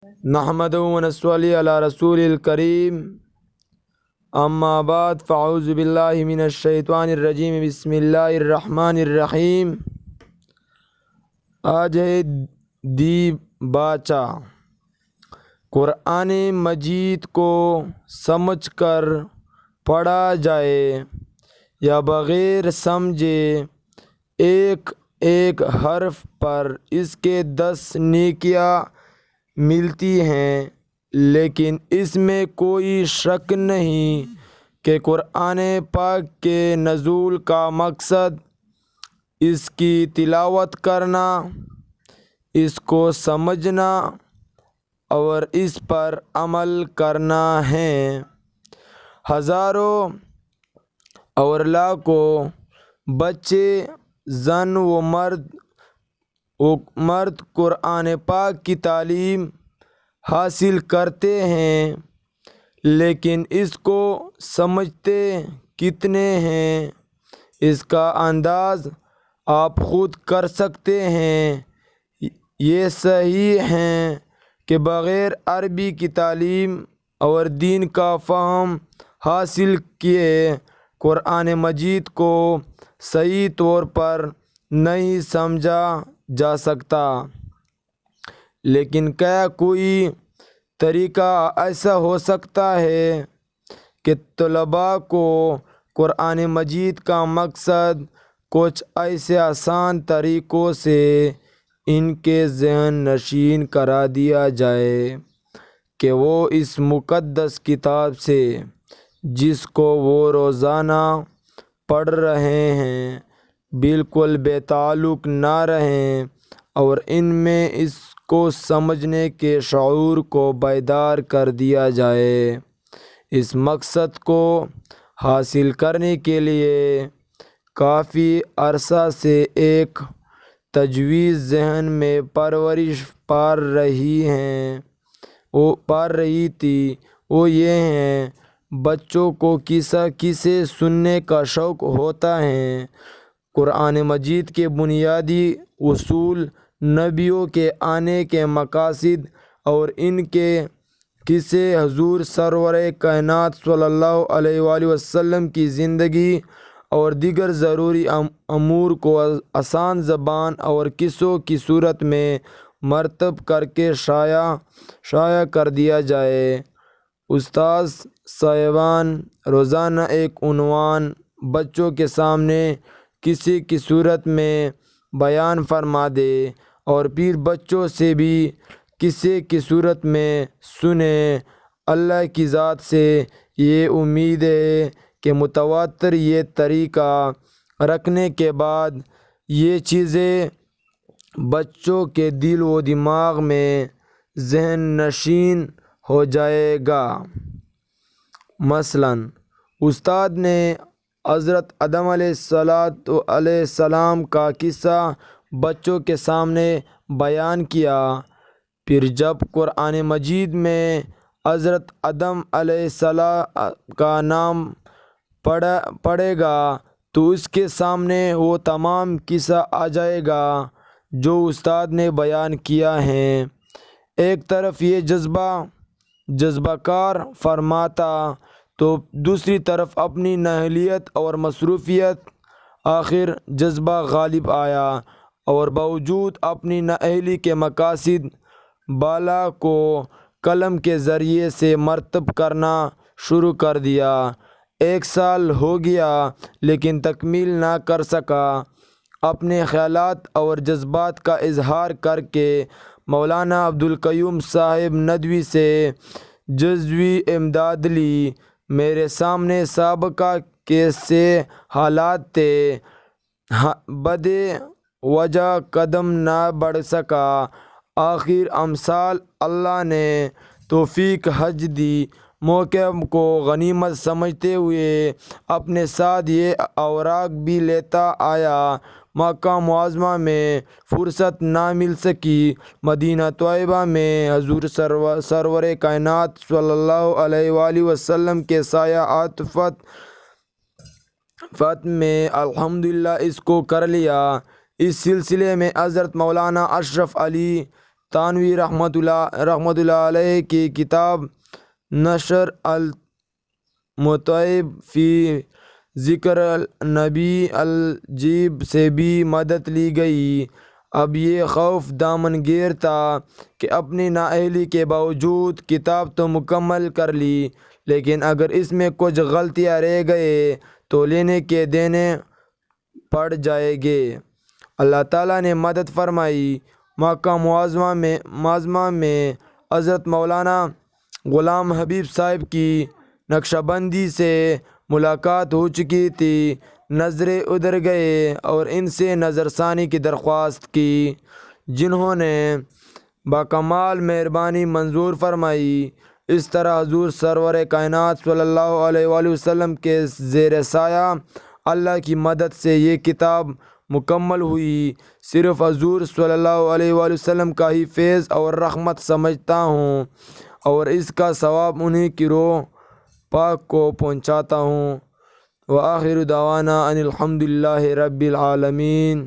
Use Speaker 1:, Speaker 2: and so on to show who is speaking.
Speaker 1: نحمدہ و نصلی علی رسول الکریم اما بعد فاعوذ باللہ من الشیطان الرجیم بسم اللہ الرحمن الرحیم۔ آج ہے دی باچا۔ قرآن مجید کو سمجھ کر پڑھا جائے یا بغیر سمجھے ایک ایک حرف پر اس کے 10 نیکیاں ملتی ہیں، لیکن اس میں کوئی شک نہیں کہ قرآن پاک کے نزول کا مقصد اس کی تلاوت کرنا، اس کو سمجھنا اور اس پر عمل کرنا ہے۔ ہزاروں اور لاکھوں بچے، زن و مرد قرآن پاک کی تعلیم حاصل کرتے ہیں، لیکن اس کو سمجھتے کتنے ہیں اس کا انداز آپ خود کر سکتے ہیں۔ یہ صحیح ہے کہ بغیر عربی کی تعلیم اور دین کا فہم حاصل کیے قرآن مجید کو صحیح طور پر نہیں سمجھا جا سکتا، لیکن کیا کوئی طریقہ ایسا ہو سکتا ہے کہ طلباء کو قرآن مجید کا مقصد کچھ ایسے آسان طریقوں سے ان کے ذہن نشین کرا دیا جائے کہ وہ اس مقدس کتاب سے، جس کو وہ روزانہ پڑھ رہے ہیں، بالکل بے تعلق نہ رہیں اور ان میں اس کو سمجھنے کے شعور کو بیدار کر دیا جائے۔ اس مقصد کو حاصل کرنے کے لیے کافی عرصہ سے ایک تجویز ذہن میں پرورش پا رہی تھی، وہ یہ ہے، بچوں کو قصے سننے کا شوق ہوتا ہے۔ قرآن مجید کے بنیادی اصول، نبیوں کے آنے کے مقاصد اور ان کے قصے، حضور سرور کائنات صلی اللہ علیہ وآلہ وسلم کی زندگی اور دیگر ضروری امور کو آسان زبان اور قصوں کی صورت میں مرتب کر کے شائع کر دیا جائے۔ استاذ صاحبان روزانہ ایک عنوان بچوں کے سامنے قصے کی صورت میں بیان فرما دے اور پھر بچوں سے بھی قصے کی صورت میں سنیں۔ اللہ کی ذات سے یہ امید ہے کہ متواتر یہ طریقہ رکھنے کے بعد یہ چیزیں بچوں کے دل و دماغ میں ذہن نشین ہو جائے گا۔ مثلاً استاد نے حضرت آدم علیہ السلام کا قصہ بچوں کے سامنے بیان کیا، پھر جب قرآن مجید میں حضرت آدم علیہ السلام کا نام پڑے گا تو اس کے سامنے وہ تمام قصہ آ جائے گا جو استاد نے بیان کیا ہے۔ ایک طرف یہ جذبہ کار فرماتا تو دوسری طرف اپنی نااہلیت اور مصروفیت، آخر جذبہ غالب آیا اور باوجود اپنی نااہلی کے مقاصد بالا کو قلم کے ذریعے سے مرتب کرنا شروع کر دیا۔ 1 سال ہو گیا لیکن تکمیل نہ کر سکا۔ اپنے خیالات اور جذبات کا اظہار کر کے مولانا عبدالقیوم صاحب ندوی سے جزوی امداد لی۔ میرے سامنے سابقہ کیسے حالات تھے، بدے وجہ قدم نہ بڑھ سکا، آخر امسال اللہ نے توفیق حج دی۔ موقع کو غنیمت سمجھتے ہوئے اپنے ساتھ یہ اوراق بھی لیتا آیا۔ مکہ معظمہ میں فرصت نہ مل سکی۔ مدینہ طیبہ میں حضور سرور کائنات صلی اللہ علیہ وآلہ وسلم کے سایہ عاطفت میں الحمدللہ اس کو کر لیا۔ اس سلسلے میں حضرت مولانا اشرف علی تانوی رحمۃ اللہ علیہ کی کتاب نشر المتعب فی ذکر النبی الجیب سے بھی مدد لی گئی۔ اب یہ خوف دامن گیر تھا کہ اپنی نااہلی کے باوجود کتاب تو مکمل کر لی، لیکن اگر اس میں کچھ غلطیاں رہ گئے تو لینے کے دینے پڑ جائیں گے۔ اللہ تعالیٰ نے مدد فرمائی۔ مکہ معظمہ میں حضرت مولانا غلام حبیب صاحب کی نقشہ بندی سے ملاقات ہو چکی تھی۔ نظریں ادھر گئے اور ان سے نظر ثانی کی درخواست کی، جنہوں نے باکمال مہربانی منظور فرمائی۔ اس طرح حضور سرور کائنات صلی اللہ علیہ وآلہ وسلم کے زیر سایہ اللہ کی مدد سے یہ کتاب مکمل ہوئی۔ صرف حضور صلی اللہ علیہ وآلہ وسلم کا ہی فیض اور رحمت سمجھتا ہوں اور اس کا ثواب انہی کی روح پاک کو پہنچاتا ہوں۔ وآخر دعوانا ان الحمد للہ رب العالمین۔